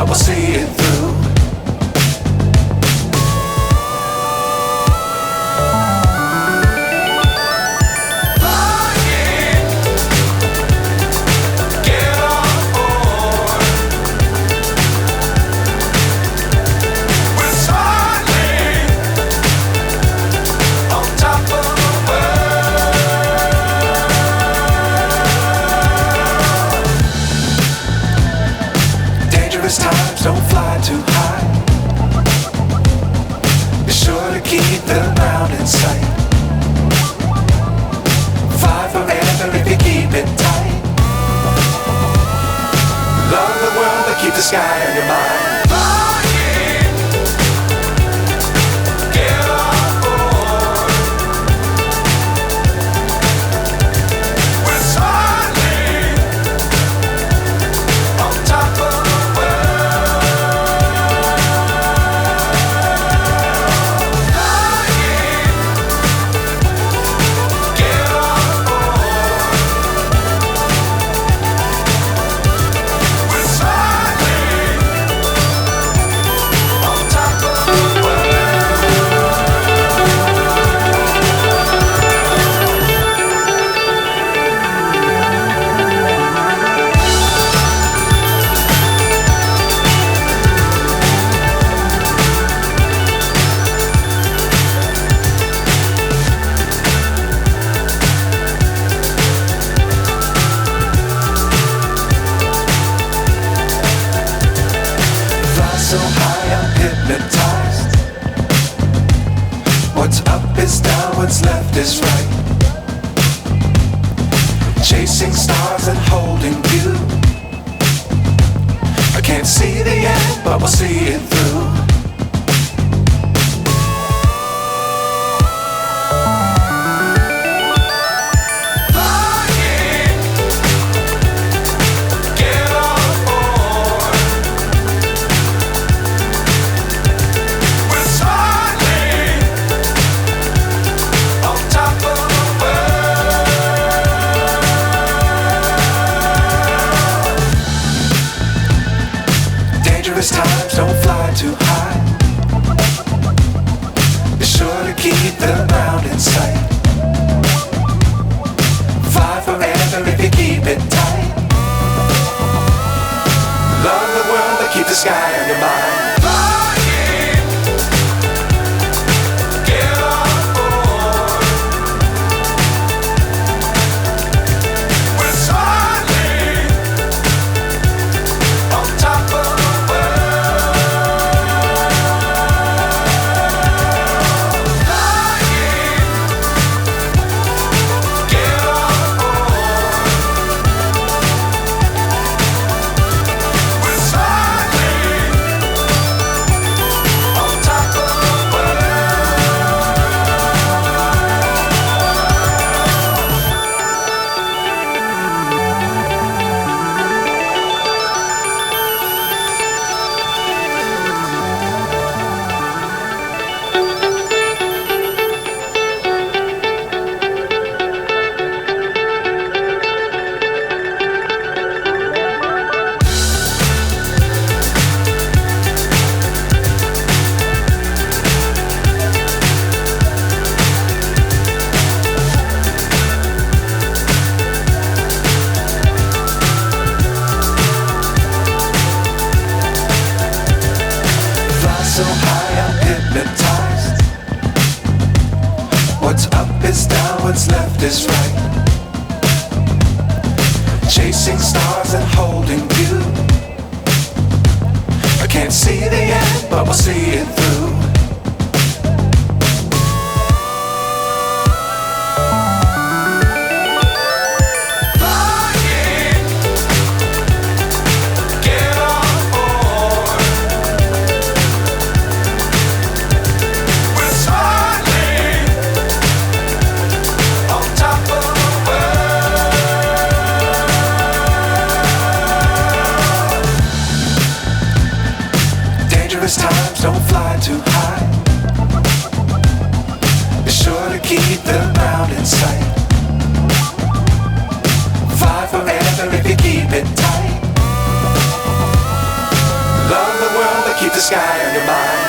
we'll see it through. Times don't fly too high. Be sure to keep the ground in sight. Fly forever if you keep it tight. Love the world but keep the sky on your mind. So high I'm hypnotized. What's up is down, what's left is right. Chasing stars and holding you. I can't see the end, but we'll see it through. Times don't fly too high. Be sure to keep the ground in sight. Fly forever if you keep it tight. Love the world but keep the sky on your mind. So high I'm hypnotized. What's up is down, what's left is right. Chasing stars and holding you. I can't see the end, but we'll see it through. Times don't fly too high. Be sure to keep the ground in sight. Fly forever if you keep it tight. Love the sky on your mind.